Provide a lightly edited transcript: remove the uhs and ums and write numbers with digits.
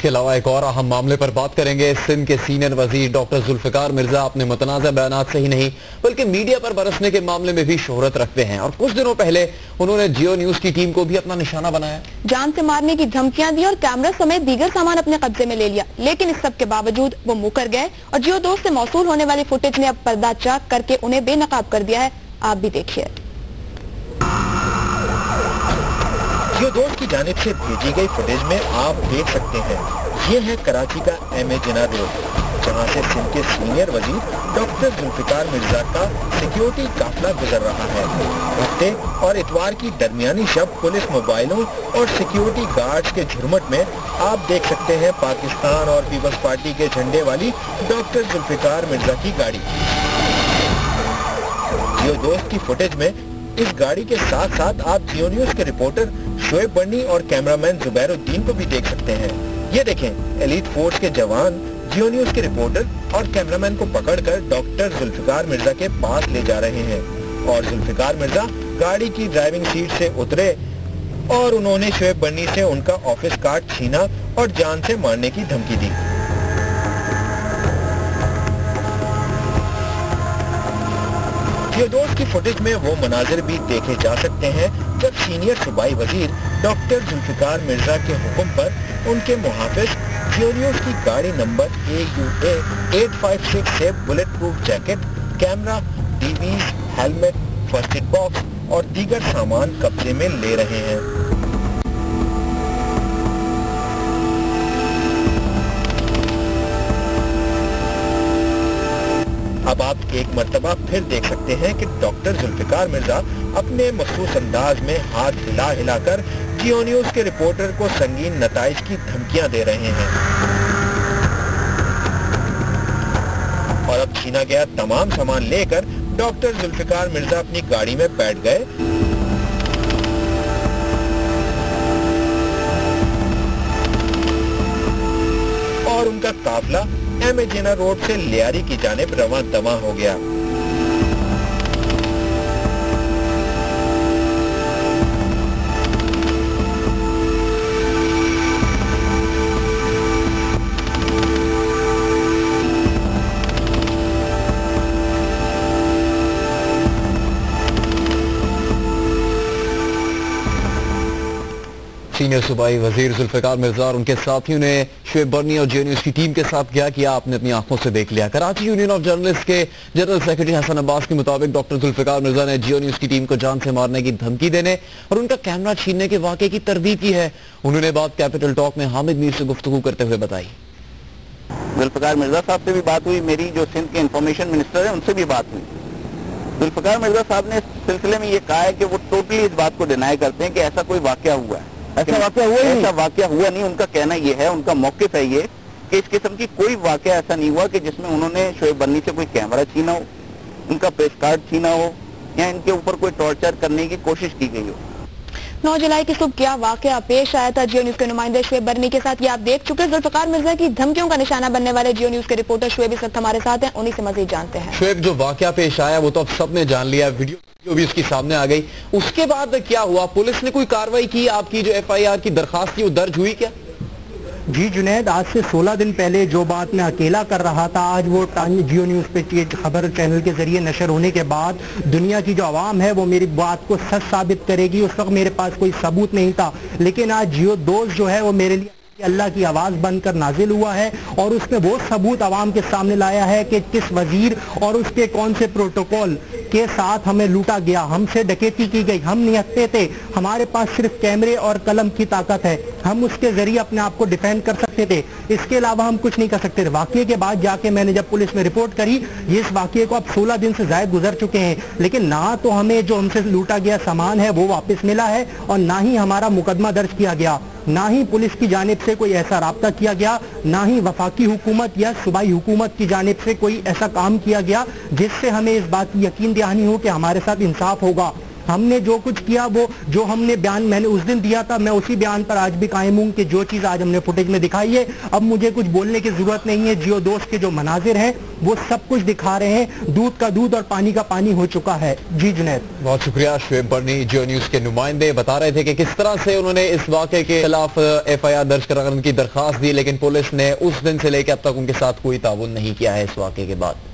इसके अलावा एक और अहम मामले पर बात करेंगे। सिंध के सीनियर वजीर डॉक्टर जुल्फिकार मिर्जा अपने मुतनाज़ा बयानात से ही नहीं बल्कि मीडिया पर बरसने के मामले में भी शोहरत रखते हैं और कुछ दिनों पहले उन्होंने जियो न्यूज की टीम को भी अपना निशाना बनाया, जान से मारने की धमकियां दी और कैमरा समेत दीगर सामान अपने कब्जे में ले लिया। लेकिन इस सब के बावजूद वो मुकर गए और जियो दोस्त से मौसूल होने वाली फुटेज ने अब पर्दा चाक करके उन्हें बेनकाब कर दिया है। आप भी देखिए। जियो दोस्त की जानिब से भेजी गई फुटेज में आप देख सकते हैं, ये है कराची का एम ए जिन्ना रोड, जहां से सिंध के सीनियर वजीर डॉक्टर जुल्फिकार मिर्जा का सिक्योरिटी काफिला गुजर रहा है। हफ्ते और इतवार की दरमियानी शब पुलिस मोबाइलों और सिक्योरिटी गार्ड्स के झुरमुट में आप देख सकते हैं पाकिस्तान और पीपल्स पार्टी के झंडे वाली डॉक्टर जुल्फिकार मिर्जा की गाड़ी। जियो दोस्त की फुटेज में इस गाड़ी के साथ साथ आप जियो न्यूज के रिपोर्टर शोएब बर्नी और कैमरामैन जुबैरुद्दीन को भी देख सकते हैं। ये देखें, एलीट फोर्स के जवान जियो न्यूज के रिपोर्टर और कैमरामैन को पकड़कर डॉक्टर जुल्फिकार मिर्जा के पास ले जा रहे हैं और जुल्फिकार मिर्जा गाड़ी की ड्राइविंग सीट से उतरे और उन्होंने शोएब बर्नी से उनका ऑफिस कार्ड छीना और जान से मारने की धमकी दी। जियो दोस्त की फुटेज में वो मनाजिर भी देखे जा सकते हैं जब सीनियर सूबाई वजीर डॉक्टर जुल्फिकार मिर्जा के हुक्म पर उनके मुहाफिज जियो न्यूज की गाड़ी नंबर AUA 856 से bullet proof jacket, camera, Divi's, helmet, first aid box और दीगर सामान कब्जे में ले रहे हैं। अब आप एक मर्तबा फिर देख सकते हैं कि डॉक्टर जुल्फिकार मिर्जा अपने मखसूस अंदाज में हाथ हिला हिलाकर जियो न्यूज के रिपोर्टर को संगीन नताइज की धमकियां दे रहे हैं और अब छीना गया तमाम सामान लेकर डॉक्टर जुल्फिकार मिर्जा अपनी गाड़ी में बैठ गए और उनका काफिला एम ए जिन्ना रोड से लियारी की जानिब रवां दवा हो गया। सीनियर सूबाई वजीर जुल्फिकार मिर्जा और उनके साथियों ने शोएब बर्नी और जियो न्यूज की टीम के साथ क्या किया आपने अपनी आंखों से देख लिया। कराची यूनियन ऑफ जर्नलिस्ट के जनरल सेक्रेटरी हसन अब्बास के मुताबिक डॉक्टर जुल्फिकार मिर्जा ने जियो न्यूज की टीम को जान से मारने की धमकी देने और उनका कैमरा छीनने के वाक़े की तरदीद की है। उन्होंने बात कैपिटल टॉक में हामिद मीर से गुफ्तगू करते हुए बताई। जुल्फिकार मिर्जा साहब से भी बात हुई, मेरी जो सिंध के इंफॉर्मेशन मिनिस्टर है उनसे भी बात हुई। जुल्फिकार मिर्जा साहब ने इस सिलसिले में ये कहा है कि वो टोटली इस बात को डिनाई करते हैं कि ऐसा कोई वाकया हुआ है। ऐसा वाकया हुआ नहीं। उनका कहना ये है, उनका मौकिफ है ये कि इस किस्म की कोई वाकया ऐसा नहीं हुआ कि जिसमें उन्होंने शोएब बर्नी से कोई कैमरा छीना हो, उनका प्रेस कार्ड छीना हो या इनके ऊपर कोई टॉर्चर करने की कोशिश की गई हो। 9 जुलाई की सुबह क्या वाकया पेश आया था जियो न्यूज के नुमाइंदे शोएब बर्नी के साथ, ये आप देख चुके। जुल्फिकार मिर्जा की धमकियों का निशाना बनने वाले जियो न्यूज के रिपोर्टर शोएब इस वक्त हमारे साथ हैं, उन्हीं से मजीद जानते हैं। शोएब, जो वाकया पेश आया वो तो अब सबने जान लिया, वीडियो भी उसकी सामने आ गई, उसके बाद क्या हुआ? पुलिस ने कोई कार्रवाई की? आपकी जो FIR की दरखास्त थी वो दर्ज हुई क्या? जी जुनैद, आज से 16 दिन पहले जो बात मैं अकेला कर रहा था, आज वो जियो न्यूज़ पे खबर चैनल के जरिए नशर होने के बाद दुनिया की जो आवाम है वो मेरी बात को सच साबित करेगी। उस वक्त मेरे पास कोई सबूत नहीं था, लेकिन आज जियो दोस्त जो है वो मेरे लिए अल्लाह की आवाज़ बनकर नाजिल हुआ है और उसने वो सबूत आवाम के सामने लाया है कि किस वजीर और उसके कौन से प्रोटोकॉल के साथ हमें लूटा गया, हमसे डकैती की गई। हम निहत्ते थे, हमारे पास सिर्फ कैमरे और कलम की ताकत है, हम उसके जरिए अपने आप को डिफेंड कर सकते थे, इसके अलावा हम कुछ नहीं कर सकते थे। वाकये के बाद जाके मैंने जब पुलिस में रिपोर्ट करी, इस वाकये को अब 16 दिन से ज्यादा गुजर चुके हैं, लेकिन ना तो हमें जो हमसे लूटा गया सामान है वो वापस मिला है और ना ही हमारा मुकदमा दर्ज किया गया, ना ही पुलिस की जानिब से कोई ऐसा राब्ता किया गया, ना ही वफाकी हुकूमत या सूबाई हुकूमत की जानिब से कोई ऐसा काम किया गया जिससे हमें इस बात की यकीन दहानी हो कि हमारे साथ इंसाफ होगा। हमने जो कुछ किया वो जो हमने बयान मैंने उस दिन दिया था, मैं उसी बयान पर आज भी कायम हूँ कि जो चीज़ आज हमने फुटेज में दिखाई है, अब मुझे कुछ बोलने की जरूरत नहीं है। जियो दोस्त के जो मनाजिर हैं वो सब कुछ दिखा रहे हैं, दूध का दूध और पानी का पानी हो चुका है। जी जुनैद, बहुत शुक्रिया। शुएब बर्नी जियो न्यूज के नुमाइंदे बता रहे थे कि किस तरह से उन्होंने इस वाक़े के खिलाफ FIR दर्ज कराने की दरख्वास्त दी, लेकिन पुलिस ने उस दिन से लेकर अब तक उनके साथ कोई ताउन नहीं किया है इस वाक़े के बाद।